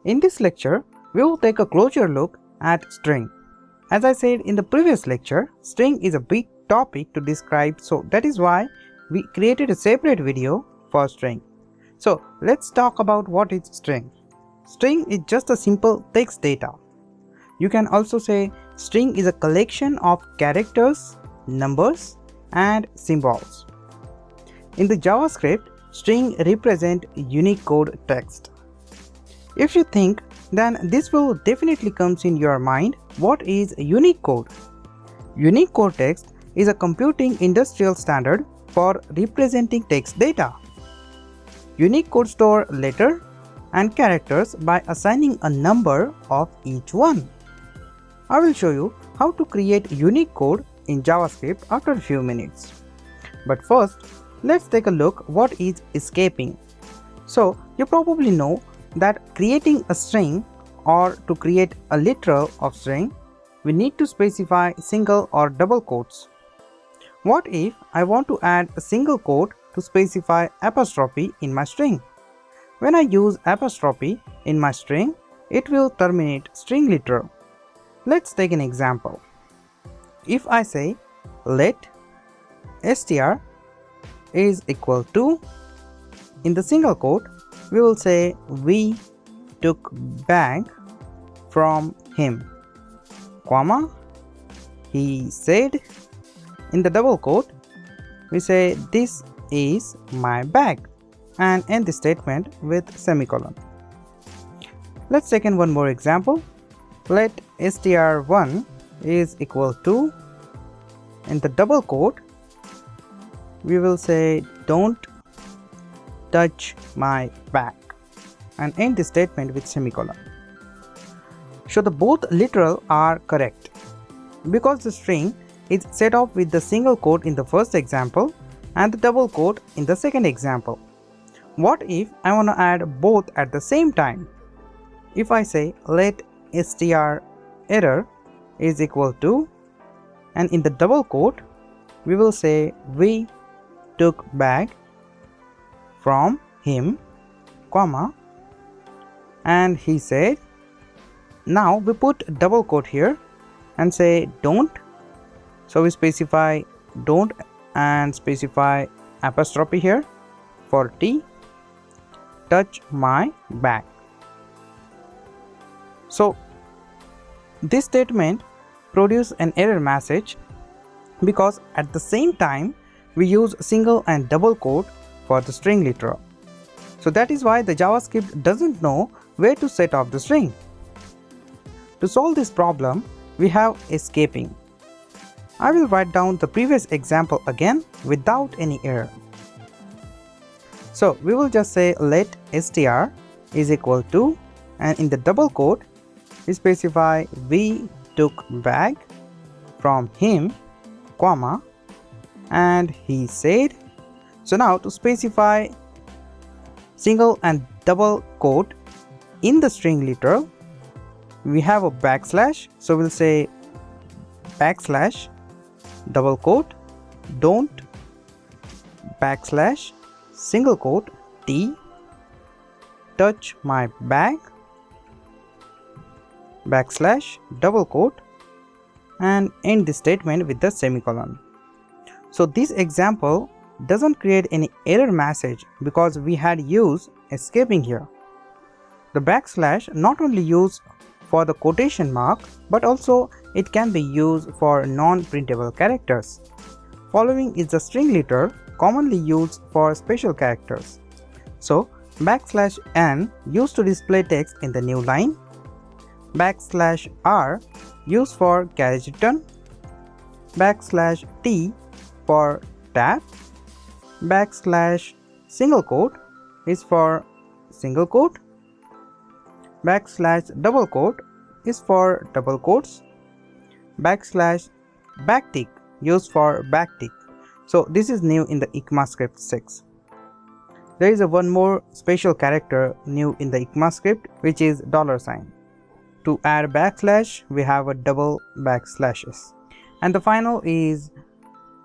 In this lecture, we will take a closer look at string. As I said in the previous lecture, string is a big topic to describe, so that is why we created a separate video for string. So let's talk about what is string. String is just a simple text data. You can also say string is a collection of characters, numbers, and symbols. In the JavaScript, string represent Unicode text. If you think, then this will definitely comes in your mind. What is Unicode? Unicode text is a computing industrial standard for representing text data. Unicode store letter and characters by assigning a number of each one. I will show you how to create Unicode in JavaScript after a few minutes. But first, let's take a look what is escaping. So you probably know that creating a string or to create a literal of string, we need to specify single or double quotes. What if I want to add a single quote to specify apostrophe in my string? When I use apostrophe in my string, it will terminate string literal. Let's take an example. If I say let str is equal to, in the single quote, we will say we took bag from him, comma, he said. In the double quote, we say this is my bag and end the statement with semicolon. Let's take in one more example. Let str1 is equal to, in the double quote, we will say don't touch my bag and end the statement with semicolon. So the both literal are correct because the string is set off with the single quote in the first example and the double quote in the second example. What if I want to add both at the same time? If I say let str error is equal to, and in the double quote we will say we took bag from him, comma, and he said. Now we put double quote here and say don't, so we specify don't and specify apostrophe here for T, touch my bag. So this statement produces an error message because at the same time we use single and double quote for the string literal. So that is why the JavaScript doesn't know where to set off the string. To solve this problem, we have escaping. I will write down the previous example again without any error. So we will just say let str is equal to, and in the double quote we specify we took bag from him, comma, and he said. So now to specify single and double quote in the string literal, we have a backslash, so we'll say backslash double quote don't backslash single quote T touch my bag backslash double quote and end the statement with the semicolon. So this example doesn't create any error message because we had used escaping here. The backslash not only used for the quotation mark but also it can be used for non-printable characters. Following is the string literal commonly used for special characters. So backslash n used to display text in the new line, backslash r used for carriage return, backslash t for tab, backslash single quote is for single quote, backslash double quote is for double quotes, backslash backtick used for backtick. So this is new in the ECMAScript 6. There is one more special character new in the ECMAScript, which is $sign. To add backslash, we have a double backslashes. And the final is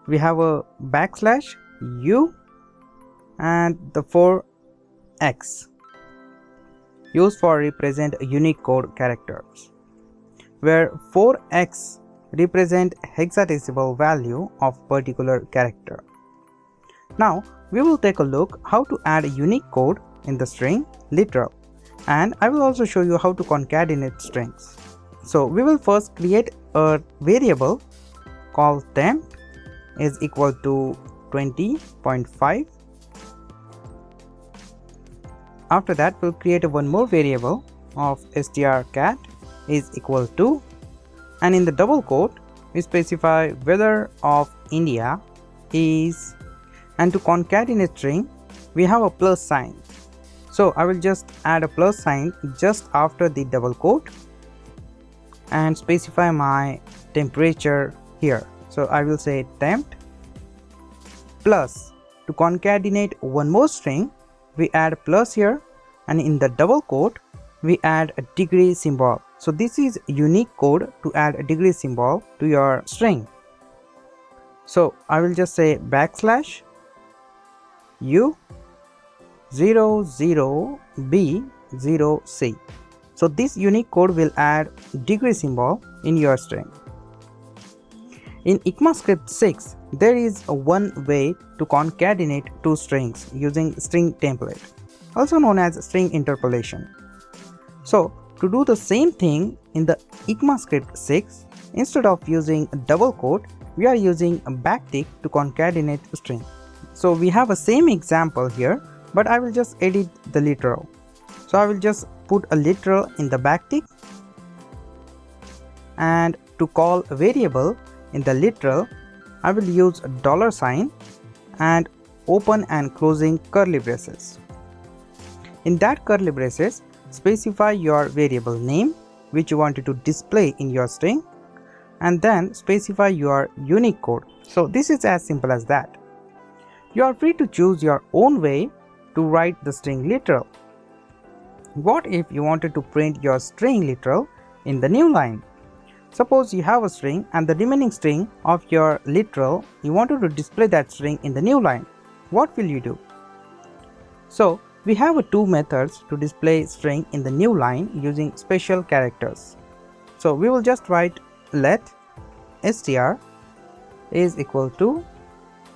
we have a backslash u and the 4x. used for represent Unicode characters, where 4x represent hexadecimal value of particular character. Now we will take a look how to add unique code in the string literal, and I will also show you how to concatenate strings. So we will first create a variable called temp is equal to 20.5. After that, we'll create one more variable of strcat is equal to, and in the double quote we specify weather of India is, and to concatenate string we have a plus sign. So I will just add a plus sign just after the double quote and specify my temperature here. So I will say temp plus, to concatenate one more string we add plus here, and in the double quote we add a degree symbol. So this is unique code to add a degree symbol to your string. So I will just say backslash u 00b0c. So this unique code will add degree symbol in your string. In ECMAScript 6, there is one way to concatenate two strings using string template, also known as string interpolation. So to do the same thing in the ECMAScript 6, instead of using a double quote, we are using a backtick to concatenate a string. So we have a same example here, but I will just edit the literal. So I will just put a literal in the backtick, and to call a variable in the literal I will use a $sign and open and closing curly braces. In that curly braces, specify your variable name which you wanted to display in your string, and then specify your unique code. So this is as simple as that. You are free to choose your own way to write the string literal. What if you wanted to print your string literal in the new line? Suppose you have a string and the remaining string of your literal, you wanted to display that string in the new line. What will you do? So we have two methods to display string in the new line using special characters. So we will just write let str is equal to,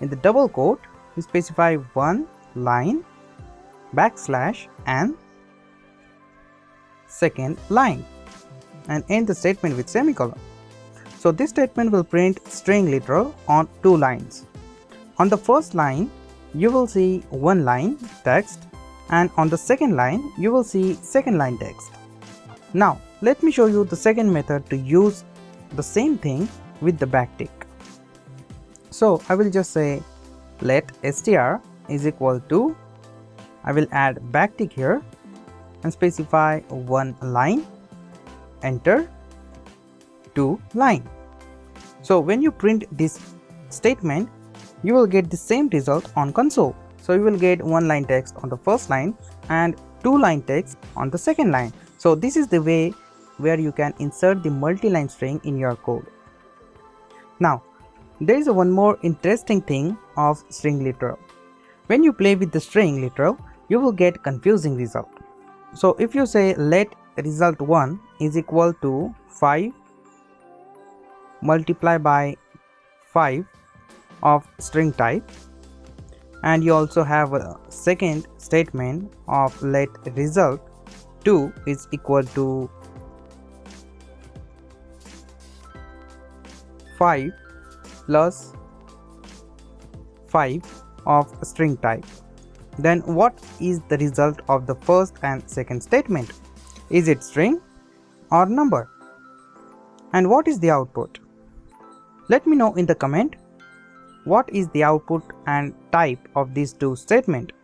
in the double quote we specify one line backslash and second line, and end the statement with semicolon. So this statement will print string literal on two lines. On the first line you will see one line text, and on the second line you will see second line text. Now let me show you the second method to use the same thing with the backtick. So I will just say let str is equal to, I will add backtick here and specify one line, enter, two line. So when you print this statement you will get the same result on console. So you will get one line text on the first line and two line text on the second line. So this is the way where you can insert the multi-line string in your code. Now there is one more interesting thing of string literal. When you play with the string literal you will get confusing result. So if you say let result1 is equal to 5 multiplied by 5 of string type, and you also have a second statement of let result2 is equal to 5 plus 5 of string type, then what is the result of the first and second statement? Is it string or number? And what is the output? Let me know in the comment what is the output and type of these two statements.